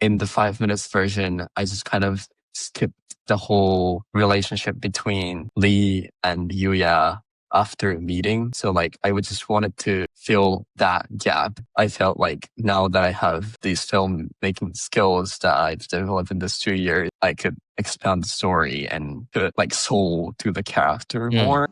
in the 5 minutes version, I just kind of skipped the whole relationship between Lee and Yuya after meeting. So like I would just wanted to fill that gap. I felt like now that I have these filmmaking skills that I've developed in this 2 years, I could expand the story and put like soul to the character more.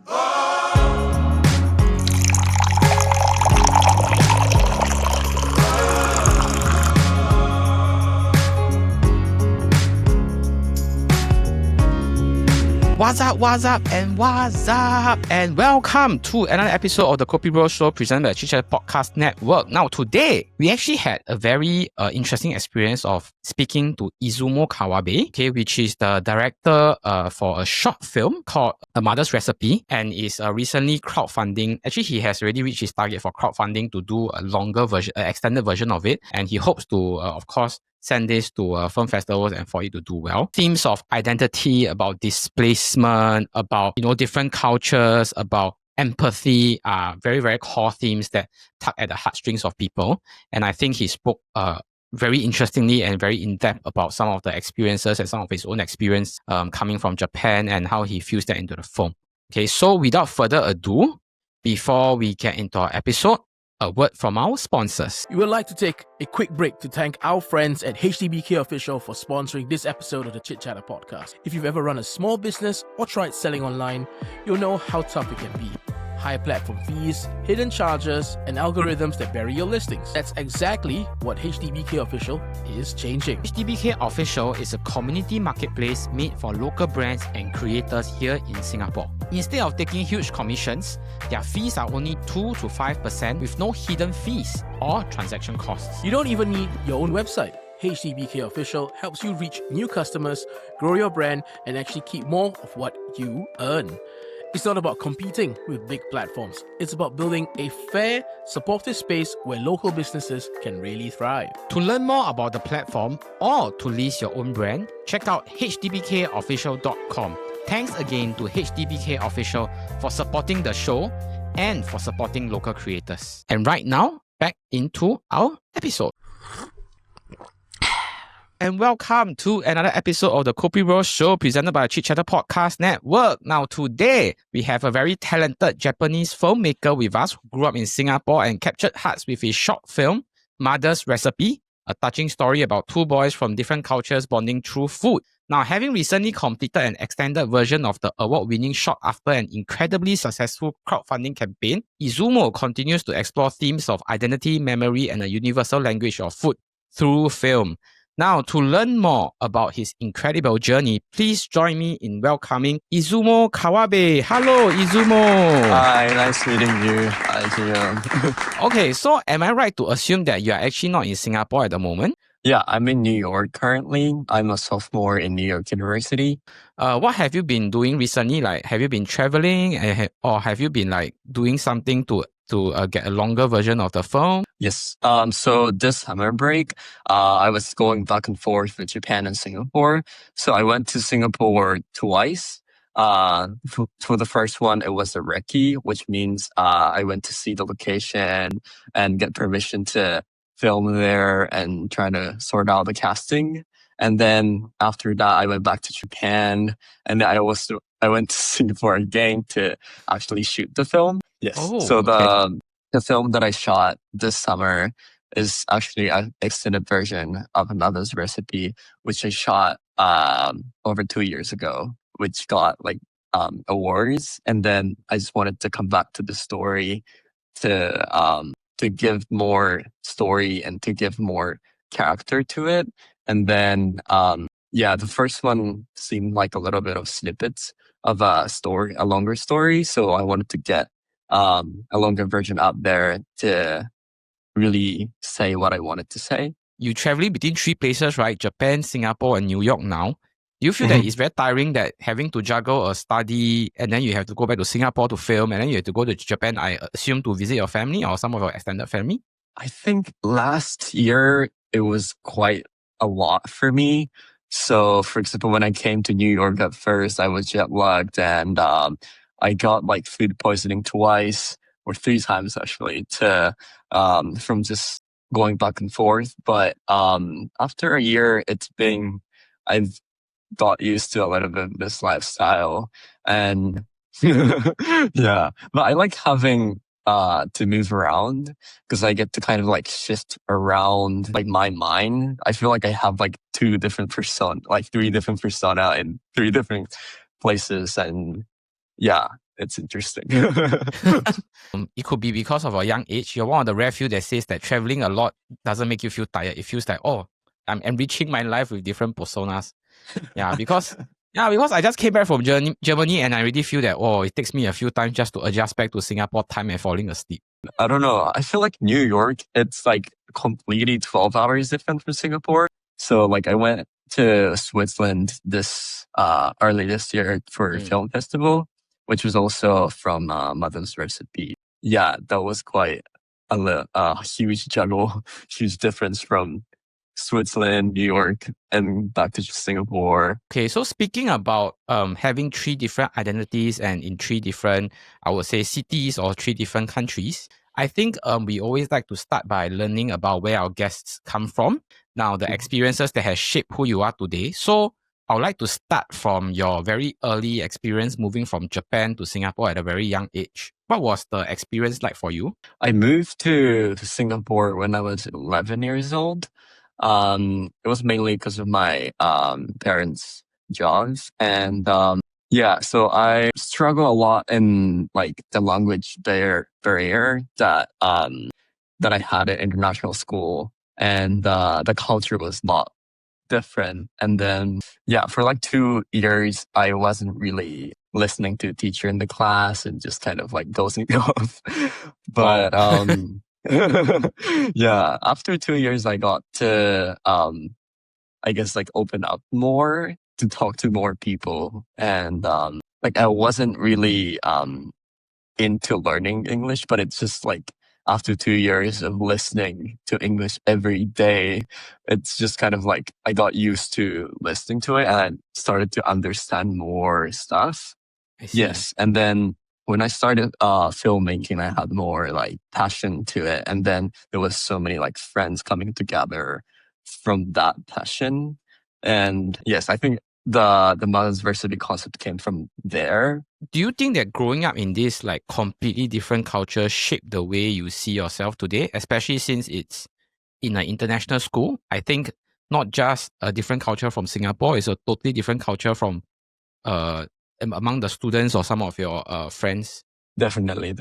What's up, and welcome to another episode of the KopiBros show presented by the Chit Podcast Network. Now, today, we actually had a very interesting experience of speaking to Izumo Kawabe, okay, which is the director for a short film called A Mother's Recipe, and is recently crowdfunding. Actually, he has already reached his target for crowdfunding to do a longer version, extended version of it, and he hopes to, of course, send this to film festivals and for it to do well. Themes of identity, about displacement, about, different cultures, about empathy are very, very core themes that tug at the heartstrings of people. And I think he spoke very interestingly and very in-depth about some of the experiences and some of his own experience coming from Japan and how he fused that into the film. Okay, so without further ado, before we get into our episode, a word from our sponsors. We would like to take a quick break to thank our friends at HDBK Official for sponsoring this episode of the Chit Chatter podcast. If you've ever run a small business or tried selling online, you'll know how tough it can be. High platform fees, hidden charges, and algorithms that bury your listings. That's exactly what HDBK Official is changing. HDBK Official is a community marketplace made for local brands and creators here in Singapore. Instead of taking huge commissions, their fees are only 2 to 5% with no hidden fees or transaction costs. You don't even need your own website. HDBK Official helps you reach new customers, grow your brand, and actually keep more of what you earn. It's not about competing with big platforms. It's about building a fair, supportive space where local businesses can really thrive. To learn more about the platform or to list your own brand, check out hdbkofficial.com. Thanks again to HDBK Official for supporting the show and for supporting local creators. And right now, back into our episode. And welcome to another episode of the KopiBros show presented by the Chit Chatter Podcast Network. Now, today, we have a very talented Japanese filmmaker with us who grew up in Singapore and captured hearts with his short film, Mother's Recipe, a touching story about two boys from different cultures bonding through food. Now, having recently completed an extended version of the award-winning short after an incredibly successful crowdfunding campaign, Izumo continues to explore themes of identity, memory, and a universal language of food through film. Now, to learn more about his incredible journey, please join me in welcoming Izumo Kawabe. Hello, Izumo. Hi, nice meeting you. Hi, Gio. Okay, so am I right to assume that you are actually not in Singapore at the moment? Yeah, I'm in New York currently. I'm a sophomore in New York University. What have you been doing recently? Like, have you been traveling or have you been like doing something to get a longer version of the film? Yes. So this summer break, I was going back and forth with Japan and Singapore. So I went to Singapore twice. For the first one, it was a recce, which means I went to see the location and get permission to film there and try to sort out the casting. And then after that, I went back to Japan, and then I went to Singapore again to actually shoot the film. Yes. Oh, so okay. the film that I shot this summer is actually an extended version of A Mother's Recipe, which I shot over 2 years ago, which got like awards. And then I just wanted to come back to the story to give more story and to give more character to it. And then the first one seemed like a little bit of snippets of a longer story. So I wanted to get a longer version out there to really say what I wanted to say. You traveling between 3 places, right? Japan, Singapore, and New York now. Do you feel that it's very tiring that having to juggle a study and then you have to go back to Singapore to film and then you have to go to Japan, I assume, to visit your family or some of your extended family? I think last year it was quite a lot for me. So, for example, when I came to New York at first, I was jet lagged and I got like food poisoning twice or 3 times actually from just going back and forth. But after a year, I've got used to a little bit of this lifestyle, and yeah, but I like having to move around because I get to kind of like shift around like my mind. I feel like I have like three different persona in three different places, and yeah, it's interesting. It could be because of a young age. You're one of the rare few that says that traveling a lot doesn't make you feel tired. It feels like, oh, I'm enriching my life with different personas. Because I just came back from Germany and I really feel that, oh, it takes me a few times just to adjust back to Singapore time and falling asleep. I don't know. I feel like New York, it's like completely 12 hours different from Singapore. So like I went to Switzerland early this year for a film festival, which was also from Mother's Recipe. Yeah, that was quite a huge juggle, huge difference from Switzerland, New York, and back to Singapore. Okay, so speaking about having three different identities and in three different, I would say, cities or three different countries, I think we always like to start by learning about where our guests come from. Now, the experiences that has shaped who you are today. So I would like to start from your very early experience moving from Japan to Singapore at a very young age. What was the experience like for you? I moved to Singapore when I was 11 years old. It was mainly because of my parents' jobs, and yeah, so I struggle a lot in like the language barrier that I had at international school, and the culture was not different. And then yeah, for like 2 years, I wasn't really listening to a teacher in the class and just kind of like dozing off. But yeah, after 2 years, I got to I guess like open up more to talk to more people, and like I wasn't really into learning English, but it's just like after 2 years of listening to English every day, it's just kind of like I got used to listening to it and I started to understand more stuff. I see. Yes. And then when I started filmmaking, I had more like passion to it. And then there was so many like friends coming together from that passion. And yes, I think the Mother's Recipe concept came from there. Do you think that growing up in this like completely different culture shaped the way you see yourself today, especially since it's in an international school? I think not just a different culture from Singapore, it's a totally different culture from among the students or some of your friends. Definitely.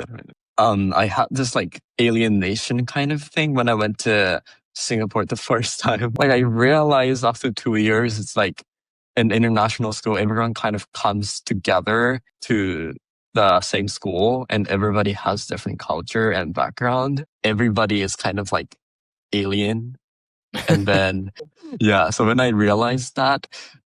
I had this like alienation kind of thing when I went to Singapore the first time. Like I realized after 2 years, it's like an international school, everyone kind of comes together to the same school and everybody has different culture and background. Everybody is kind of like alien. And then, yeah, so when I realized that,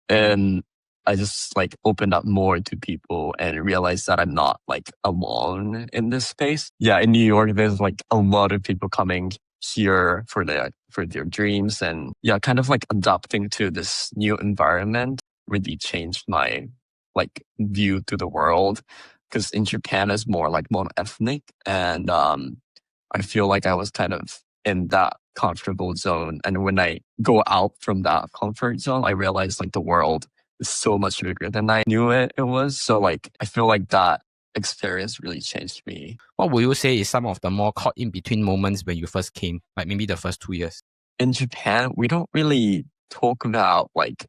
and I just like opened up more to people and realized that I'm not like alone in this space. Yeah, in New York, there's like a lot of people coming here for their dreams, and yeah, kind of like adapting to this new environment really changed my like view to the world. Because in Japan is more like more ethnic, and I feel like I was kind of in that comfortable zone. And when I go out from that comfort zone, I realized like the world is so much bigger than I knew it was. So like I feel like that experience really changed me. What would you say is some of the more caught in between moments when you first came, like maybe the first 2 years? In Japan, we don't really talk about like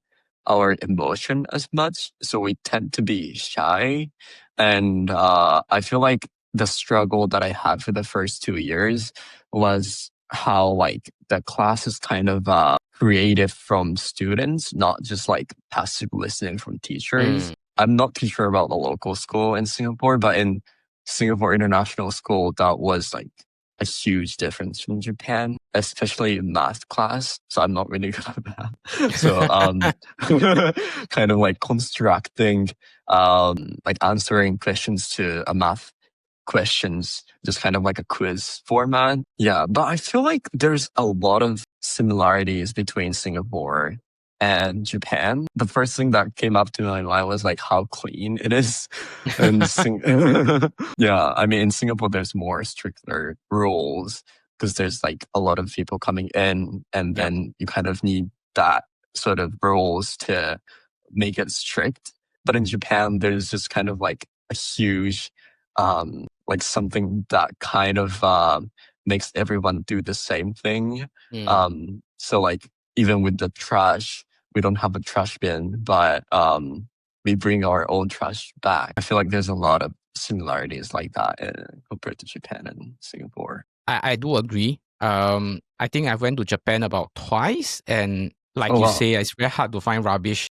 our emotion as much. So we tend to be shy. And I feel like the struggle that I had for the first 2 years was how like the class is kind of creative from students, not just like passive listening from teachers. I'm not too sure about the local school in Singapore, but in Singapore International School, that was like a huge difference from Japan, especially in math class. So I'm not really good at that. So kind of like constructing, like answering questions to a math questions, just kind of like a quiz format. Yeah, but I feel like there's a lot of similarities between Singapore and Japan. The first thing that came up to my mind was like how clean it is. And yeah, I mean, in Singapore, there's more stricter rules. because there's like a lot of people coming in, and then you kind of need that sort of rules to make it strict. But in Japan, there's just kind of like a huge, like something that kind of makes everyone do the same thing. So like even with the trash, we don't have a trash bin, but we bring our own trash back. I feel like there's a lot of similarities like that compared to Japan and Singapore. I do agree. I think I went to Japan about twice, and like Oh, you wow. say, it's very hard to find rubbish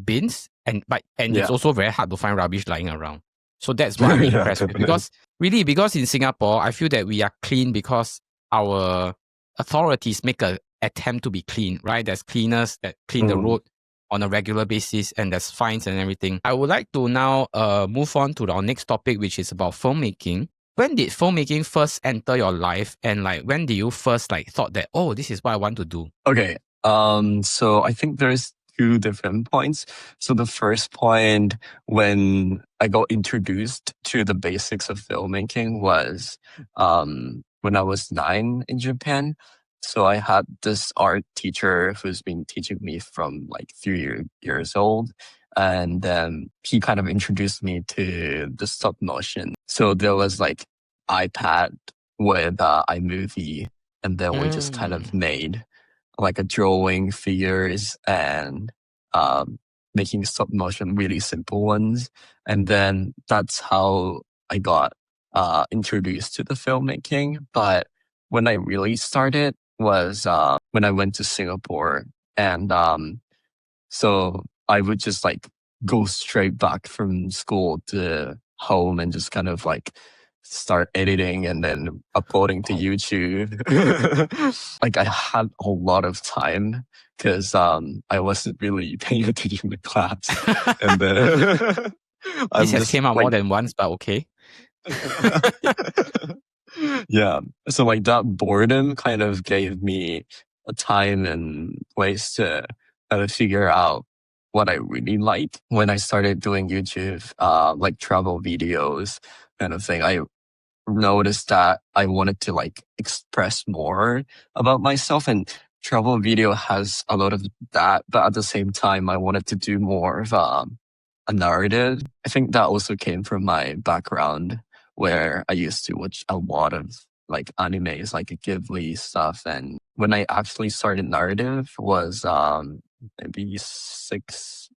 bins, and Yeah. it's also very hard to find rubbish lying around. So that's what I'm Yeah, impressed with. definitely. Because in Singapore, I feel that we are clean because our authorities make an attempt to be clean, right? There's cleaners that clean the road on a regular basis, and there's fines and everything. I would like to now move on to our next topic, which is about filmmaking. When did filmmaking first enter your life, and like when did you first like thought that, oh, this is what I want to do? Okay. So I think there's two different points. So the first point when I got introduced to the basics of filmmaking was when I was 9 in Japan. So I had this art teacher who's been teaching me from like 3 years old. And then he kind of introduced me to the stop motion. So there was like iPad with iMovie, and then we just kind of made like a drawing figures and making stop motion really simple ones. And then that's how I got introduced to the filmmaking. But when I really started was when I went to Singapore. And so I would just like go straight back from school to home and just kind of like start editing and then uploading to YouTube. Like I had a lot of time because I wasn't really paying attention to class. And then This I'm has just came out like more than once, but okay. yeah. So like that boredom kind of gave me a time and place to kind of figure out what I really like. When I started doing YouTube, like travel videos kind of thing, I noticed that I wanted to like express more about myself, and travel video has a lot of that, but at the same time I wanted to do more of a narrative. I think that also came from my background where I used to watch a lot of like animes, like Ghibli stuff. And when I actually started narrative was maybe 6,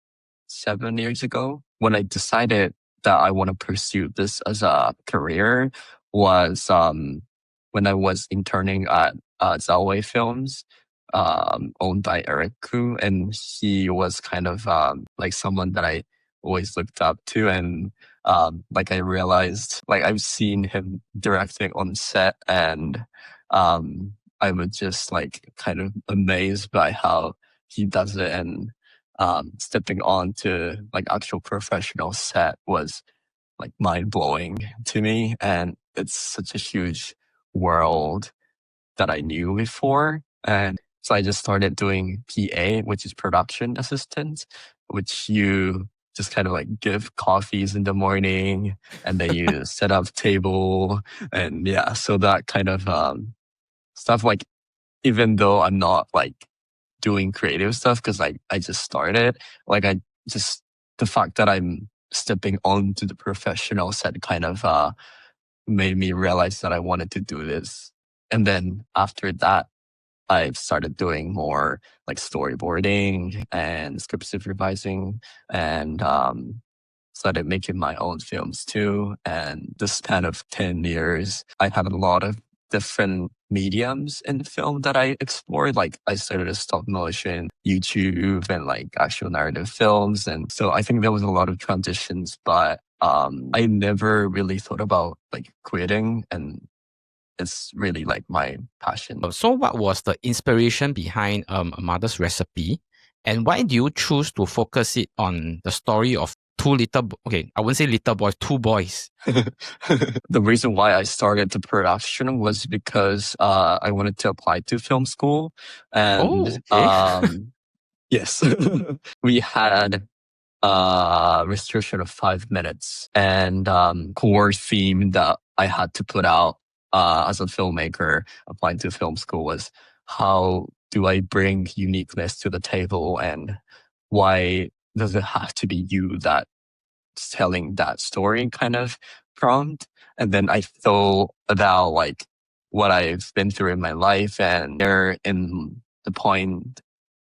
7 years ago. When I decided that I want to pursue this as a career was when I was interning at Zalway Films, owned by Eric Koo, and he was kind of like someone that I always looked up to. And like I realized, like I've seen him directing on set, and I was just like kind of amazed by how he does it. And stepping on to like actual professional set was like mind blowing to me. And it's such a huge world that I knew before. And so I just started doing PA, which is production assistant, which you just kind of like give coffees in the morning, and then you set up table. And yeah, so that kind of stuff, like even though I'm not like doing creative stuff because I just started, like I just, the fact that I'm stepping onto the professional set kind of made me realize that I wanted to do this. And then after that, I started doing more like storyboarding and script supervising, and started making my own films too. And the span of 10 years, I had a lot of different mediums in film that I explored. Like I started a stop motion, YouTube, and like actual narrative films. And so I think there was a lot of transitions, but I never really thought about like quitting, and it's really like my passion. So what was the inspiration behind A Mother's Recipe, and why do you choose to focus it on the story of two I wouldn't say little boys, two boys? The reason why I started the production was because I wanted to apply to film school. And yes, we had a restriction of 5 minutes and core theme that I had to put out as a filmmaker applying to film school was how do I bring uniqueness to the table, and why does it have to be you that's telling that story kind of prompt? And then I thought about like what I've been through in my life, and they're in the point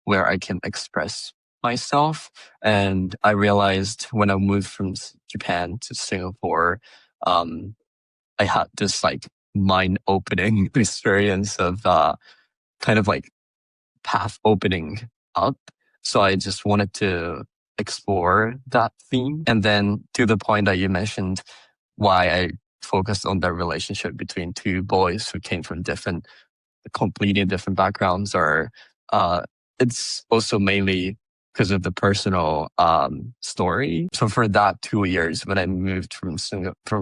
where I can express myself. And I realized when I moved from Japan to Singapore, I had this like mind opening experience of kind of like path opening up. So I just wanted to explore that theme. And then to the point that you mentioned, why I focused on the relationship between two boys who came from completely different backgrounds, or it's also mainly because of the personal story. So for that 2 years, when I moved from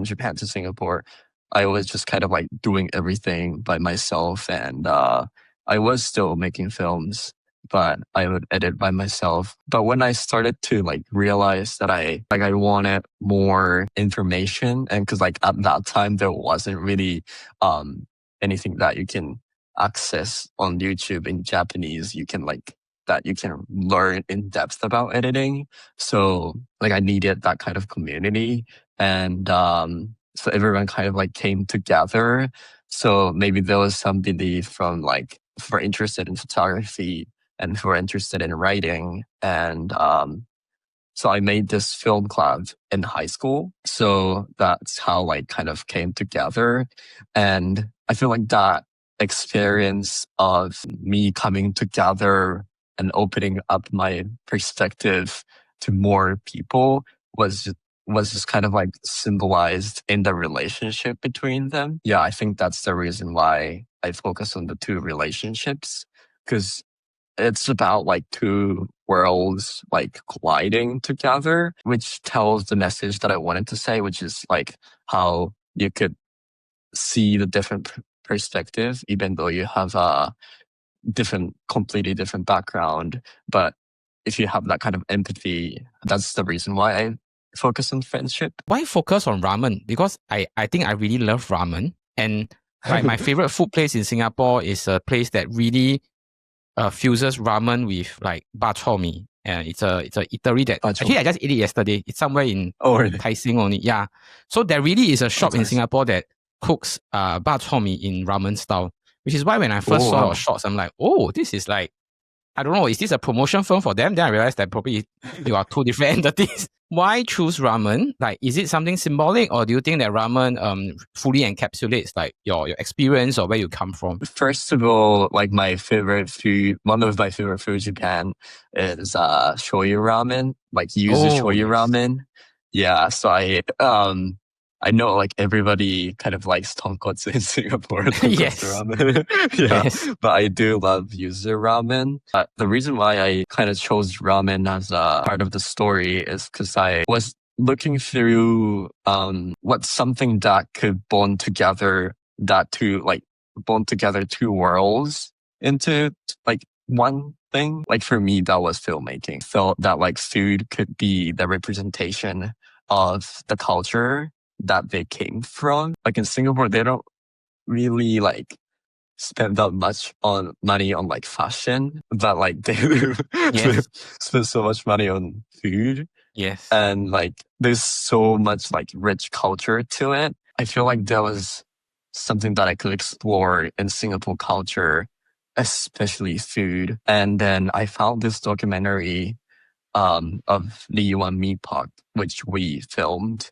Japan to Singapore, I was just kind of like doing everything by myself, and I was still making films, but I would edit by myself. But when I started to like realize that I wanted more information, and because like at that time there wasn't really anything that you can access on YouTube in Japanese, you can learn in depth about editing. So like I needed that kind of community, and so everyone kind of like came together. So maybe there was somebody from like, if we're interested in photography and if we're interested in writing, and so I made this film club in high school. So that's how like kind of came together. And I feel like that experience of me coming together and opening up my perspective to more people was just kind of like symbolized in the relationship between them. Yeah, I think that's the reason why I focus on the two relationships, because it's about like two worlds like colliding together, which tells the message that I wanted to say, which is like how you could see the different perspective, even though you have a completely different background. But if you have that kind of empathy, that's the reason why I focus on friendship. Why focus on ramen? Because I think I really love ramen. And like my favorite food place in Singapore is a place that really fuses ramen with like bak chor mee. And it's a eatery that actually I just ate it yesterday. It's somewhere in really? Tai Seng only. Yeah. So there really is a shop in Singapore that cooks bak chor mee in ramen style. Which is why when I first saw your shots, I'm like, oh, this is like, I don't know, is this a promotion film for them? Then I realized that probably you are two different entities. Why choose ramen? Like, is it something symbolic, or do you think that ramen fully encapsulates like your experience or where you come from? First of all, like my favorite food, one of my favorite foods in Japan is shoyu ramen, like yuzu shoyu ramen. Yeah, so I know like everybody kind of likes tonkotsu in Singapore. Yes. Ramen. Yeah, yes. But I do love yuzu ramen. The reason why I kind of chose ramen as a part of the story is because I was looking through what's something that could bond together two worlds into like one thing. Like for me, that was filmmaking. Felt that like food could be the representation of the culture that they came from. Like in Singapore, they don't really like spend that much money on like fashion, but like they spend so much money on food. Yes. And like there's so much like rich culture to it. I feel like there was something that I could explore in Singapore culture, especially food. And then I found this documentary of the Yuan Meat Pot, which we filmed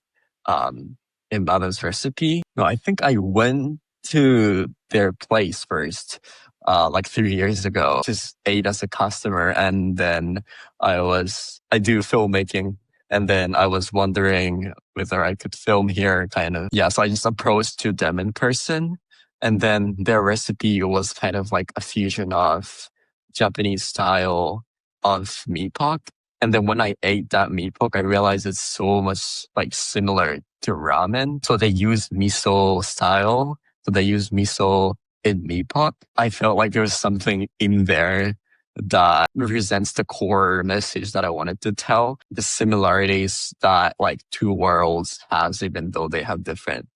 in Mother's Recipe. No, I think I went to their place first, like 3 years ago, just ate as a customer. And then I do filmmaking. And then I was wondering whether I could film here kind of. Yeah, so I just approached to them in person. And then their recipe was kind of like a fusion of Japanese style of meat pot. And then when I ate that meat pot, I realized it's so much like similar to ramen. So they use miso style. So they use miso in meat pot. I felt like there was something in there that represents the core message that I wanted to tell. The similarities that like two worlds has, even though they have different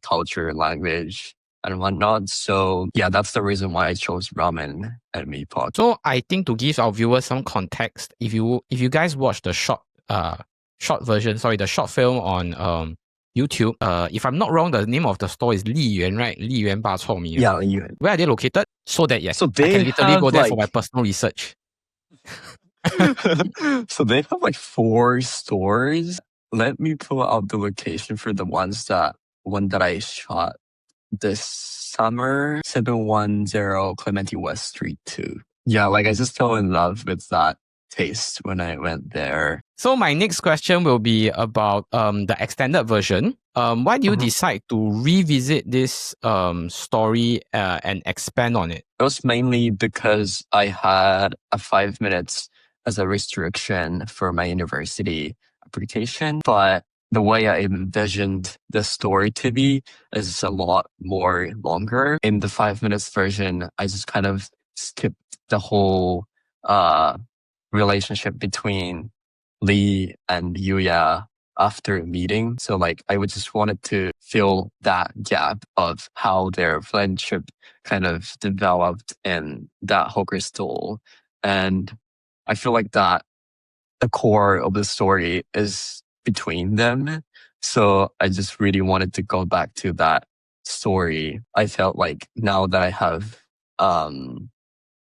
culture, language, and whatnot. So yeah, that's the reason why I chose ramen and meat pot. So I think to give our viewers some context, if you guys watch the short film on YouTube, if I'm not wrong, the name of the store is Li Yuan, right? Li Yuan Ba Chou Mi. Yeah, Yuan. Where are they located? So that yes, So I they can literally have go there for my personal research. So they have like 4 stores. Let me pull out the location for the one that I shot this summer. 710 Clementi West Street 2. Yeah, like I just fell in love with that taste when I went there. So my next question will be about the extended version. Why do you decide to revisit this story and expand on it? It was mainly because I had a 5 minutes as a restriction for my university application, but the way I envisioned the story to be is a lot more longer. In the 5 minutes version, I just kind of skipped the whole relationship between Lee and Yuya after meeting. So like I would just wanted to fill that gap of how their friendship kind of developed in that Hooker Stole. And I feel like that the core of the story is between them. So I just really wanted to go back to that story. I felt like now that I have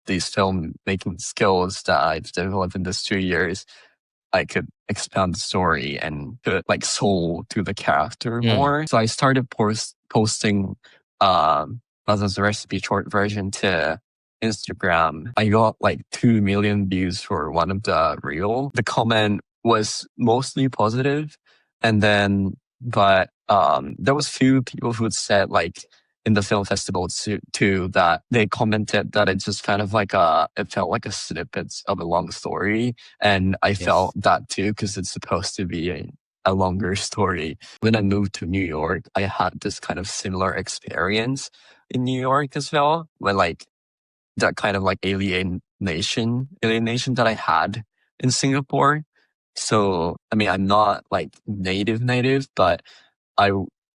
these filmmaking skills that I've developed in these 2 years, I could expand the story and put like soul to the character more. So I started posting Maza's recipe short version to Instagram. I got like 2 million views for one of the reel. The comment was mostly positive, and then but there was few people who said like in the film festival too that they commented that it's just kind of like it felt like a snippet of a long story, and I felt that too because it's supposed to be a longer story. When I moved to New York, I had this kind of similar experience in New York as well, where like that kind of like alienation that I had in Singapore. So I mean, I'm not like native, but I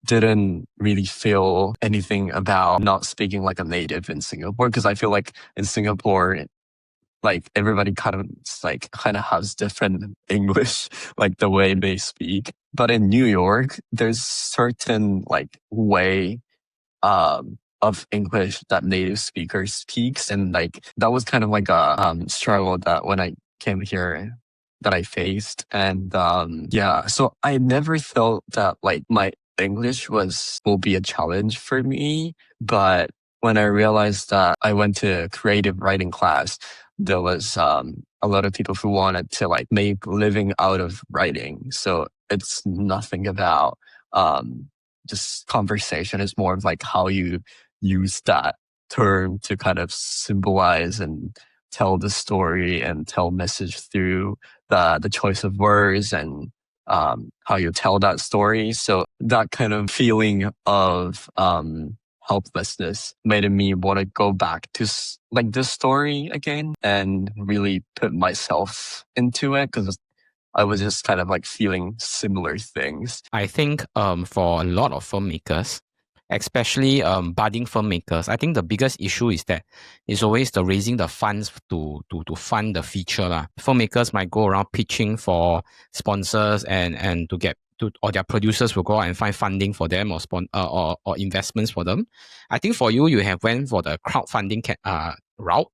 didn't really feel anything about not speaking like a native in Singapore, because I feel like in Singapore, like everybody kind of has different English, like the way they speak. But in New York, there's certain like way of English that native speakers speaks, and like that was kind of like a struggle that when I came here that I faced. And yeah, so I never felt that like my English will be a challenge for me. But when I realized that I went to creative writing class, there was a lot of people who wanted to like make living out of writing. So it's nothing about just conversation. It's more of like how you use that term to kind of symbolize and tell the story and tell message through the choice of words and how you tell that story. So that kind of feeling of helplessness made me want to go back to like this story again and really put myself into it, because I was just kind of like feeling similar things. I think for a lot of filmmakers, especially budding filmmakers, I think the biggest issue is that it's always the raising the funds to fund the feature lah. Filmmakers might go around pitching for sponsors and to get to, or their producers will go out and find funding for them or investments for them. I think for you, you have went for the crowdfunding route.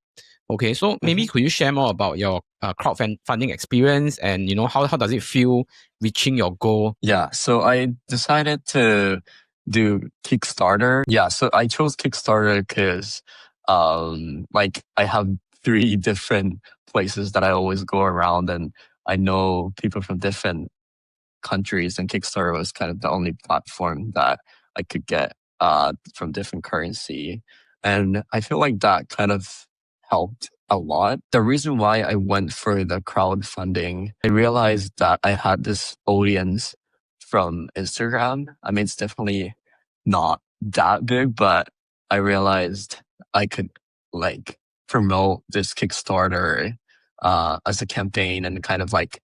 Okay, so maybe could you share more about your crowdfunding experience and, you know, how does it feel reaching your goal? Yeah, so I decided to do Kickstarter. Yeah, so I chose Kickstarter because like I have 3 different places that I always go around, and I know people from different countries, and Kickstarter was kind of the only platform that I could get from different currency. And I feel like that kind of helped a lot. The reason why I went for the crowdfunding, I realized that I had this audience from Instagram. I mean, it's definitely not that big, but I realized I could like promote this Kickstarter as a campaign and kind of like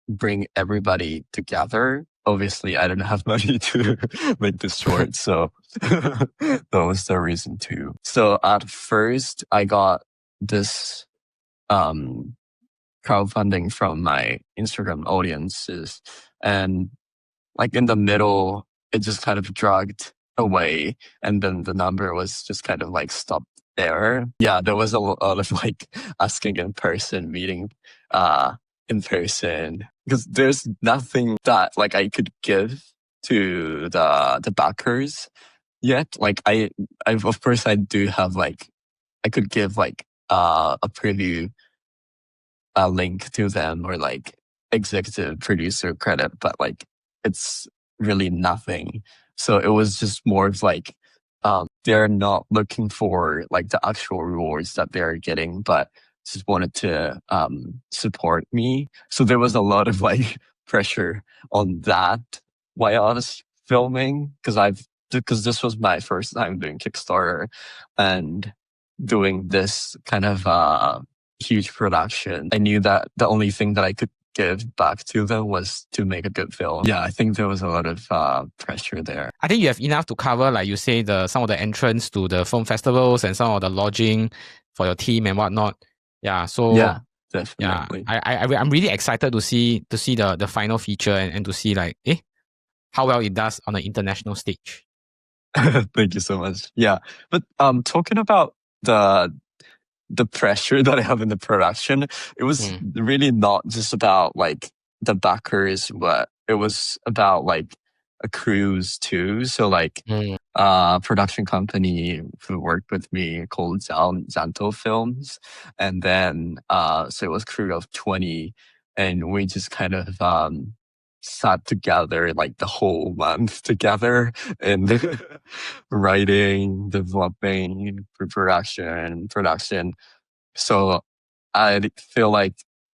bring everybody together. obviously I didn't have money to make this short, so that was the reason too. So at first I got this um crowdfunding from my Instagram audiences, and like in the middle it just kind of dragged away, and then the number was just kind of like stopped there. Yeah, there was a lot of like asking in person, meeting in person, because there's nothing that like I could give to the backers yet. Like I of course I do have like I could give like a preview link to them, or like executive producer credit, but like it's really nothing. So it was just more of like they're not looking for like the actual rewards that they're getting, but just wanted to support me. So there was a lot of like pressure on that while I was filming, because this was my first time doing Kickstarter and doing this kind of huge production. I knew that the only thing that I could give back to them was to make a good film. Yeah, I think there was a lot of pressure there. I think you have enough to cover, like you say, some of the entrance to the film festivals and some of the lodging for your team and whatnot. Yeah, so yeah, definitely. Yeah, I'm really excited to see the final feature and to see like how well it does on the international stage. Thank you so much. Yeah, but talking about the pressure that I have in the production, it was really not just about like the backers, but it was about like a crews too. So like production company who worked with me called Zanto Films, and then so it was crew of 20, and we just kind of sat together like the whole month together and writing, developing, production. So I feel like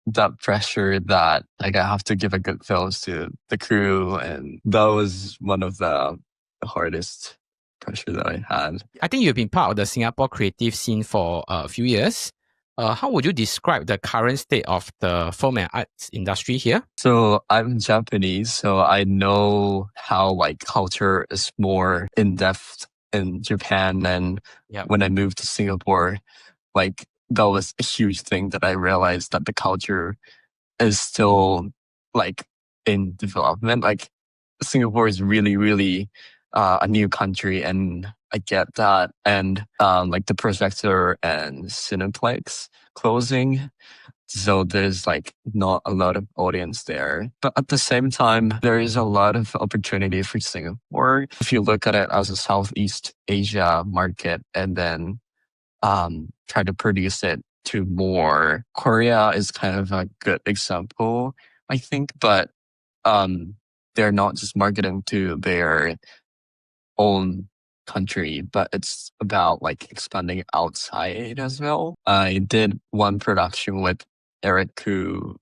that pressure that like I have to give a good films to the crew, and that was one of the hardest pressure that I had. I think you've been part of the Singapore creative scene for a few years. How would you describe the current state of the film and arts industry here? So I'm Japanese, so I know how like culture is more in depth in Japan. And when I moved to Singapore, like that was a huge thing that I realized that the culture is still like in development. Like Singapore is really, really a new country, and I get that. And like the projector and Cineplex closing, so there's like not a lot of audience there. But at the same time, there is a lot of opportunity for Singapore. If you look at it as a Southeast Asia market, and then try to produce it to more. Korea is kind of a good example, I think, but they're not just marketing to their own country, but it's about like expanding outside as well. I did one production with Eric Koo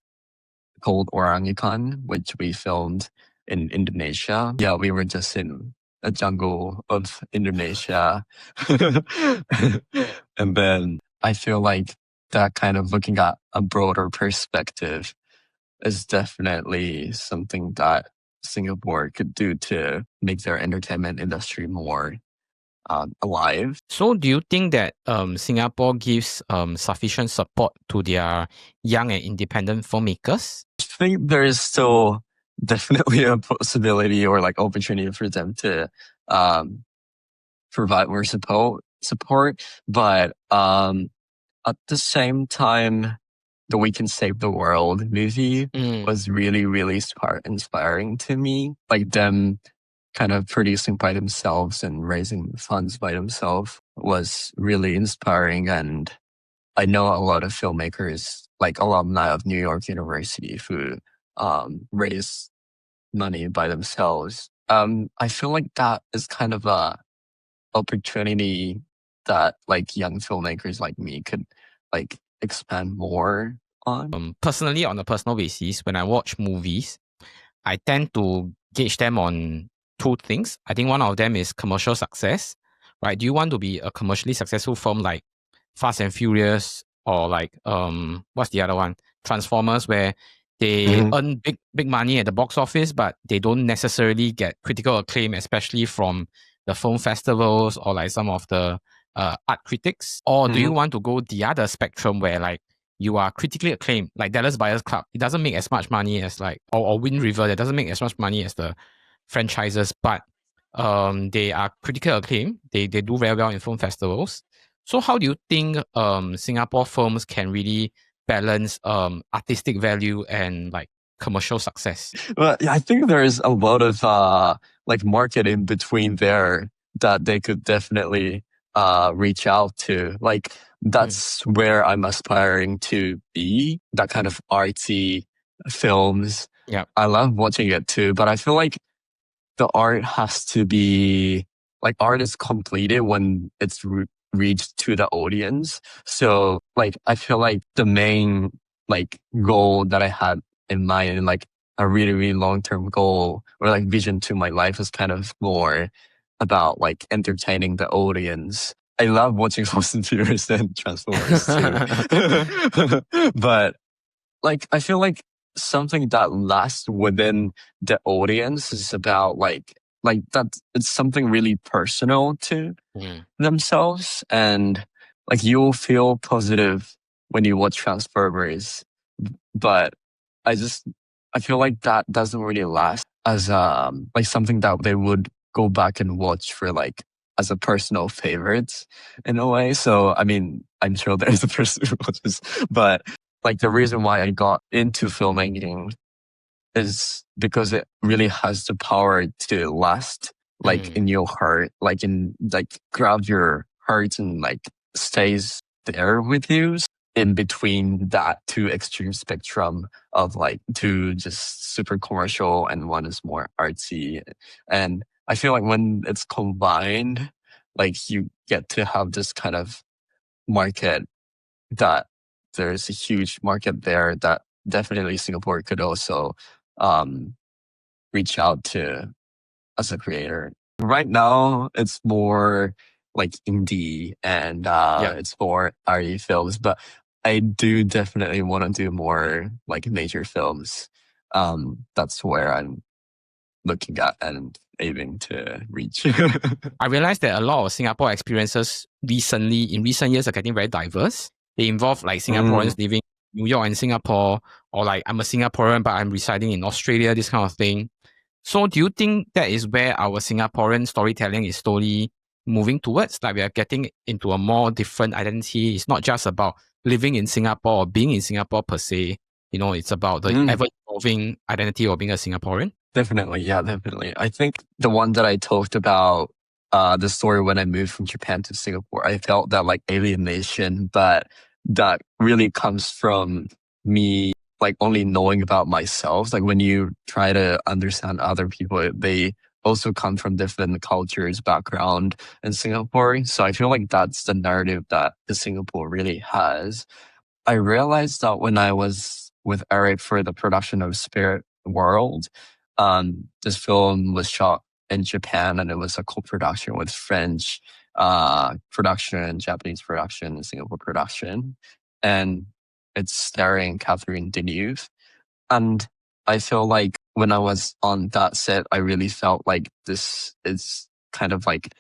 called Orangutan, which we filmed in Indonesia. Yeah, we were just in a jungle of Indonesia. And then I feel like that kind of looking at a broader perspective is definitely something that Singapore could do to make their entertainment industry more alive. So do you think that Singapore gives sufficient support to their young and independent filmmakers? I think there is still definitely a possibility or like opportunity for them to provide more support, but at the same time, the We Can Save the World movie was really, really inspiring to me. Like them kind of producing by themselves and raising funds by themselves was really inspiring. And I know a lot of filmmakers, like alumni of New York University, who raise money by themselves. I feel like that is kind of a opportunity that like young filmmakers like me could like expand more on. Personally, on a personal basis, when I watch movies, I tend to gauge them on two things. I think one of them is commercial success, right? Do you want to be a commercially successful film like Fast and Furious, or like what's the other one? Transformers, where They earn big money at the box office, but they don't necessarily get critical acclaim, especially from the film festivals or like some of the art critics? Or do you want to go the other spectrum where like you are critically acclaimed, like Dallas Buyers Club? It doesn't make as much money as like or Wind River. That doesn't make as much money as the franchises, but they are critically acclaimed. They do very well in film festivals. So how do you think Singapore films can really balance artistic value and like commercial success? Well, yeah, I think there's a lot of like market in between there that they could definitely reach out to. Like that's where I'm aspiring to be. That kind of artsy films. Yeah. I love watching it too, but I feel like the art has to be like art is completed when it's reached to the audience. So like I feel like the main like goal that I had in mind and like a really, really long-term goal or like vision to my life is kind of more about like entertaining the audience. I love watching Fast and Furious and Transformers too. But like I feel like something that lasts within the audience is about like that it's something really personal to themselves, and like you'll feel positive when you watch Transformers, but I feel like that doesn't really last as like something that they would go back and watch for like as a personal favorite in a way. So I mean, I'm sure there's a person who watches, but like the reason why I got into filmmaking is because it really has the power to last like in your heart, like in like grab your heart and like stays there with you in between that two extreme spectrum of like two just super commercial and one is more artsy. And I feel like when it's combined, like you get to have this kind of market that there's a huge market there that definitely Singapore could also reach out to as a creator. Right now, it's more like indie and it's more arty films, but I do definitely want to do more like major films. That's where I'm looking at and aiming to reach. I realized that a lot of Singapore experiences in recent years are getting very diverse. They involve like Singaporeans living in New York and Singapore, or like I'm a Singaporean but I'm residing in Australia, this kind of thing. So do you think that is where our Singaporean storytelling is slowly moving towards? Like we are getting into a more different identity. It's not just about living in Singapore or being in Singapore per se. You know, it's about the ever-evolving identity of being a Singaporean. Definitely. Yeah, definitely. I think the one that I talked about, the story when I moved from Japan to Singapore, I felt that like alienation, but that really comes from me like only knowing about myself. Like when you try to understand other people, they also come from different cultures, background in Singapore. So I feel like that's the narrative that the Singapore really has. I realized that when I was with Eric for the production of Spirit World, this film was shot in Japan and it was a co-production with French production, Japanese production, and Singapore production. And it's starring Catherine Deneuve. And I feel like when I was on that set, I really felt like this is kind of like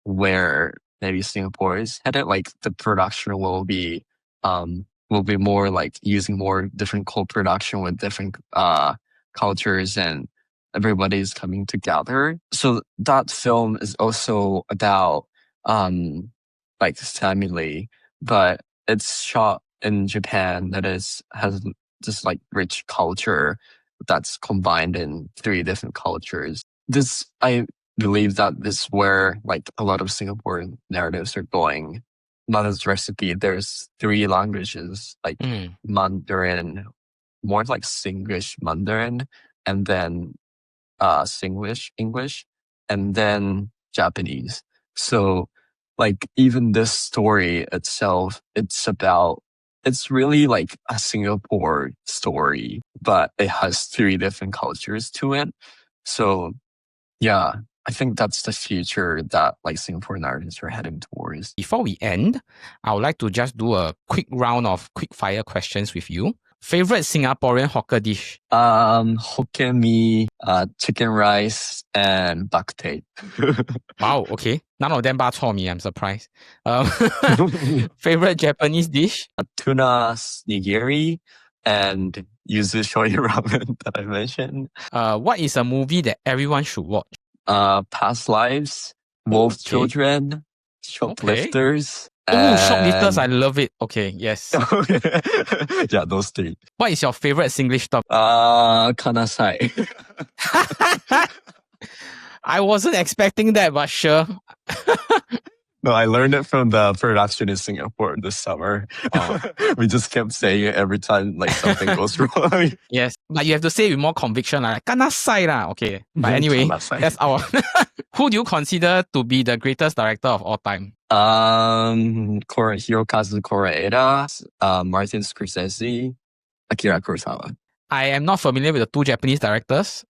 where maybe Singapore is headed. Like the production will be more like using more different co-production with different cultures and everybody's coming together. So that film is also about like family, but it's shot in Japan that has this like rich culture that's combined in three different cultures. I believe that this is where like a lot of Singapore narratives are going. Mother's Recipe, there's three languages, like Mandarin, more like Singlish Mandarin, and then Singlish English, and then Japanese. So like even this story itself, it's really like a Singapore story, but it has three different cultures to it. So yeah, I think that's the future that like Singapore narratives are heading towards. Before we end, I would like to just do a quick round of quick fire questions with you. Favorite Singaporean hawker dish? Hokkien mee, chicken rice, and bak teh. Wow, okay. None of them bak chor mee, I'm surprised. Favorite Japanese dish? Tuna nigiri and yuzu shoyu ramen that I mentioned. What is a movie that everyone should watch? Past Lives, Wolf Okay. Children, Shoplifters. Oh, Shoplifters, I love it. Okay, yes. Yeah, those three. What is your favorite Singlish term? Kanasai. I wasn't expecting that, but sure. No, I learned it from the production in Singapore this summer. Oh. We just kept saying it every time like something goes wrong. Yes, but you have to say it with more conviction, like kanasai lah. Okay, but anyway, Kanasai. that's our. Who do you consider to be the greatest director of all time? Hirokazu Koreeda, Martin Scorsese, Akira Kurosawa. I am not familiar with the two Japanese directors,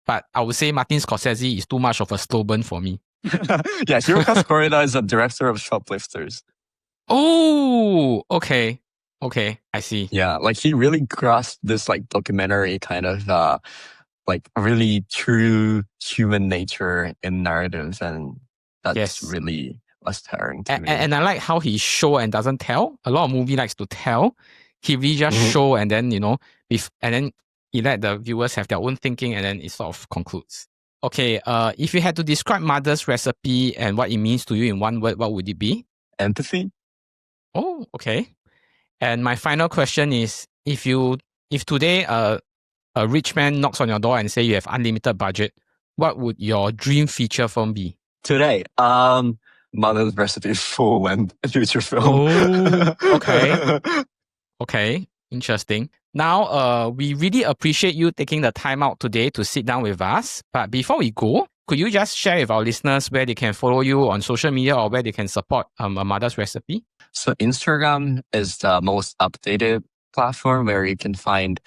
but I would say Martin Scorsese is too much of a slow burn for me. Yeah, Hirokazu Koreeda is the director of Shoplifters. Oh, okay. Okay, I see. Yeah, like he really grasped this like documentary kind of like really true human nature in narratives, and that's Yes. really inspiring to me. And I like how he show and doesn't tell. A lot of movie likes to tell. He really just show and then, and then he let the viewers have their own thinking and then it sort of concludes. Okay, if you had to describe Mother's recipe and what it means to you in one word, what would it be? Empathy. Oh, okay. And my final question is, if today a rich man knocks on your door and say you have unlimited budget, what would your dream feature film be? Today, Mother's Recipe full-length feature film. Oh, okay. Okay, interesting. Now, we really appreciate you taking the time out today to sit down with us. But before we go, could you just share with our listeners where they can follow you on social media or where they can support A Mother's Recipe? So Instagram is the most updated platform where you can find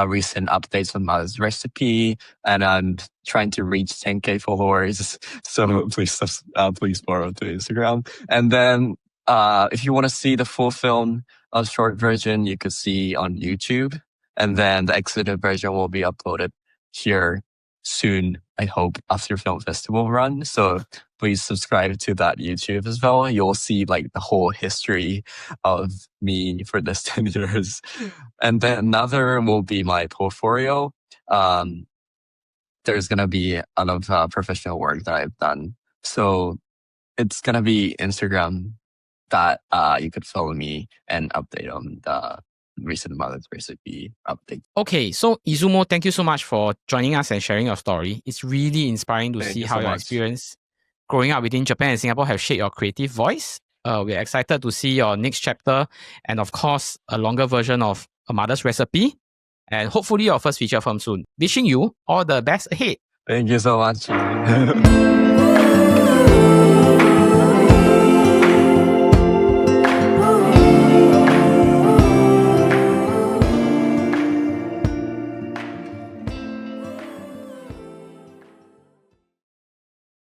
recent updates on Mother's Recipe, and I'm trying to reach 10K followers. So please follow to Instagram. And then if you want to see the full film, a short version you could see on YouTube, and then the extended version will be uploaded here soon, I hope, after film festival run. So please subscribe to that YouTube as well. You'll see like the whole history of me for this 10 years. And then another will be my portfolio. There's going to be a lot of professional work that I've done. So it's going to be Instagram that you could follow me and update on the recent Mother's Recipe update. Okay, so Izumo, thank you so much for joining us and sharing your story. It's really inspiring to see how your experience growing up within Japan and Singapore have shaped your creative voice. We're excited to see your next chapter and, of course, a longer version of A Mother's Recipe, and hopefully your first feature film soon. Wishing you all the best ahead. Thank you so much.